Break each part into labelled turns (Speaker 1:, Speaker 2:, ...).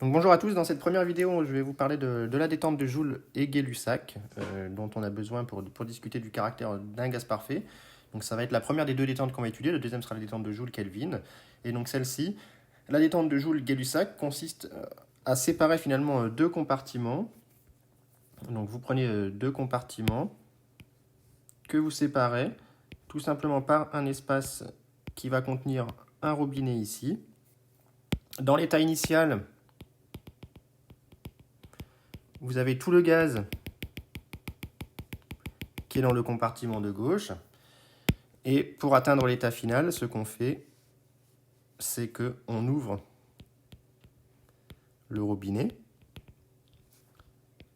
Speaker 1: Donc bonjour à tous, dans cette première vidéo, je vais vous parler de la détente de Joule et Gay-Lussac, dont on a besoin pour discuter du caractère d'un gaz parfait. Donc ça va être la première des deux détentes qu'on va étudier, le deuxième sera la détente de Joule-Kelvin. Et donc celle-ci, la détente de Joule-Gay-Lussac consiste à séparer finalement deux compartiments. Donc vous prenez deux compartiments que vous séparez tout simplement par un espace qui va contenir un robinet ici. Dans l'état initial, vous avez tout le gaz qui est dans le compartiment de gauche. Et pour atteindre l'état final, ce qu'on fait, c'est qu'on ouvre le robinet.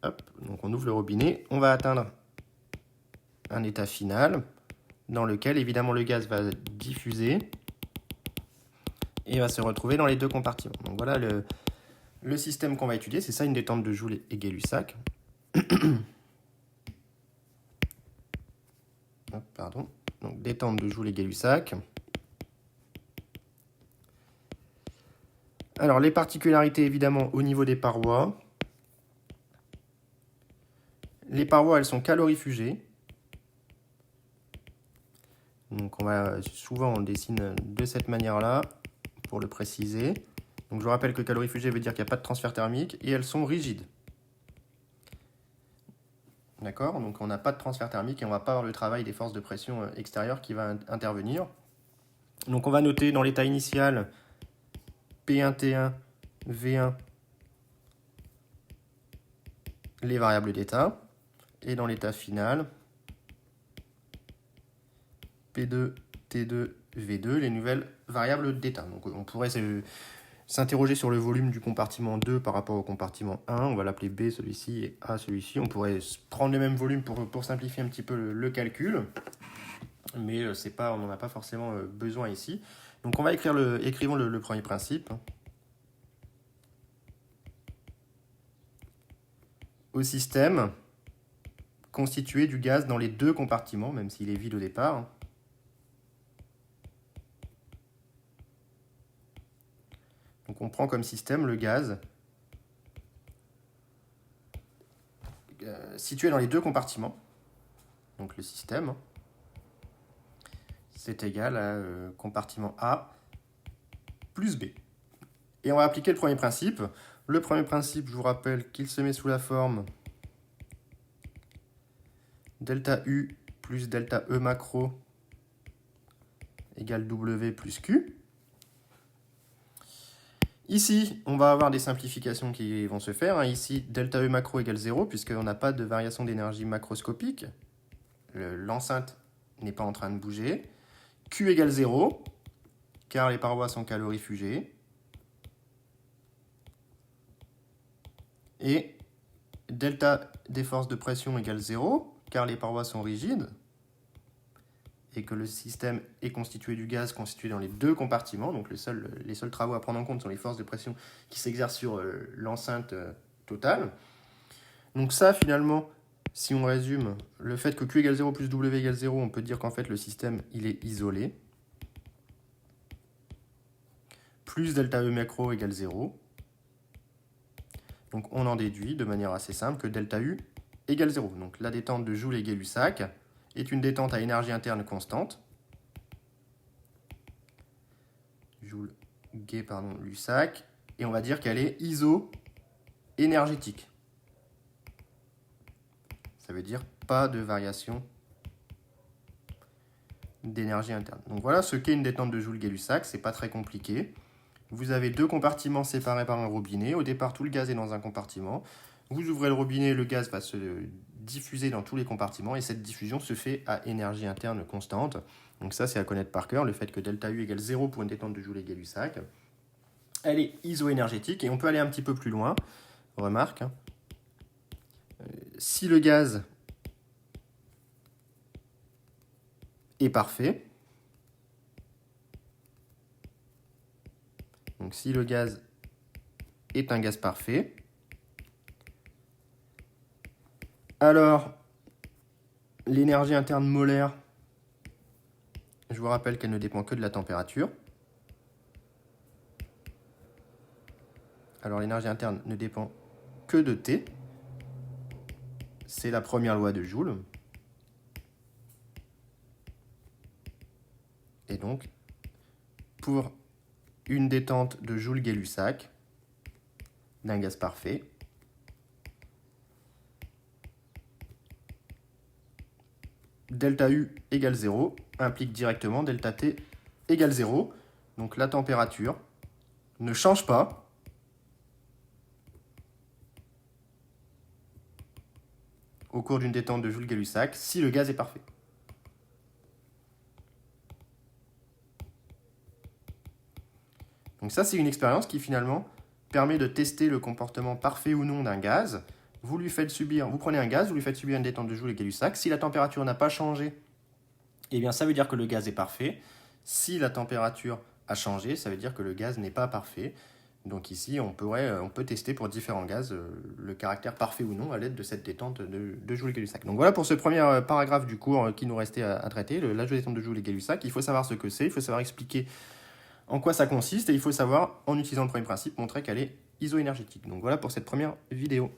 Speaker 1: Hop, donc on ouvre le robinet. On va atteindre un état final dans lequel, évidemment, le gaz va diffuser et va se retrouver dans les deux compartiments. Donc voilà le système qu'on va étudier. C'est ça une détente de Joule et Gay-Lussac. Pardon. Donc détente de Joule et Gay-Lussac. Alors les particularités évidemment au niveau des parois. Les parois elles sont calorifugées. Donc souvent on dessine de cette manière-là pour le préciser. Donc je vous rappelle que calorifugé veut dire qu'il n'y a pas de transfert thermique et elles sont rigides. D'accord? Donc on n'a pas de transfert thermique et on ne va pas avoir le travail des forces de pression extérieures qui va intervenir. Donc on va noter dans l'état initial P1T1, V1 les variables d'état. Et dans l'état final, P2, T2, V2 les nouvelles variables d'état. Donc on pourrait s'interroger sur le volume du compartiment 2 par rapport au compartiment 1. On va l'appeler B celui-ci et A celui-ci. On pourrait prendre le même volume pour simplifier un petit peu le calcul. Mais on n'en a pas forcément besoin ici. Donc on va écrivons le premier principe. Au système constitué du gaz dans les deux compartiments, même s'il est vide au départ. Donc on prend comme système le gaz situé dans les deux compartiments. Donc le système, c'est égal à compartiment A plus B. Et on va appliquer le premier principe. Le premier principe, je vous rappelle qu'il se met sous la forme delta U plus delta E macro égale W plus Q. Ici, on va avoir des simplifications qui vont se faire. Ici, delta E macro égale 0, puisqu'on n'a pas de variation d'énergie macroscopique. L'enceinte n'est pas en train de bouger. Q égale 0, car les parois sont calorifugées. Et delta des forces de pression égale 0, car les parois sont rigides. Et que le système est constitué du gaz constitué dans les deux compartiments. Donc les seuls travaux à prendre en compte sont les forces de pression qui s'exercent sur l'enceinte totale. Donc ça, finalement, si on résume, le fait que Q égale 0 plus W égale 0, on peut dire qu'en fait le système il est isolé. Plus delta E macro égale 0. Donc on en déduit de manière assez simple que delta U égale 0. Donc la détente de Joule et Gay-Lussac est une détente à énergie interne constante. Joule, Gay, Lussac. Et on va dire qu'elle est iso-énergétique. Ça veut dire pas de variation d'énergie interne. Donc voilà ce qu'est une détente de Joule-Gay-Lussac. C'est pas très compliqué. Vous avez deux compartiments séparés par un robinet. Au départ, tout le gaz est dans un compartiment. Vous ouvrez le robinet, le gaz va se diffuser dans tous les compartiments et cette diffusion se fait à énergie interne constante. Donc ça, c'est à connaître par cœur, le fait que delta U égale 0 pour une détente de Joule et Gay-Lussac. Elle est isoénergétique et on peut aller un petit peu plus loin. Remarque, si le gaz est parfait, donc si le gaz est un gaz parfait, alors l'énergie interne molaire, je vous rappelle qu'elle ne dépend que de la température. Alors l'énergie interne ne dépend que de T. C'est la première loi de Joule. Et donc, pour une détente de Joule-Gay-Lussac d'un gaz parfait, delta U égale 0 implique directement delta T égale 0. Donc la température ne change pas au cours d'une détente de Joule-Gay-Lussac si le gaz est parfait. Donc ça, c'est une expérience qui finalement permet de tester le comportement parfait ou non d'un gaz. Vous prenez un gaz, vous lui faites subir une détente de Joule-Gay-Lussac. Si la température n'a pas changé, eh bien ça veut dire que le gaz est parfait. Si la température a changé, ça veut dire que le gaz n'est pas parfait. Donc ici, on peut tester pour différents gaz le caractère parfait ou non à l'aide de cette détente de Joule-Gay-Lussac. Donc voilà pour ce premier paragraphe du cours qui nous restait à traiter, la détente de Joule-Gay-Lussac. Il faut savoir ce que c'est, il faut savoir expliquer en quoi ça consiste et il faut savoir, en utilisant le premier principe, montrer qu'elle est isoénergétique. Donc voilà pour cette première vidéo.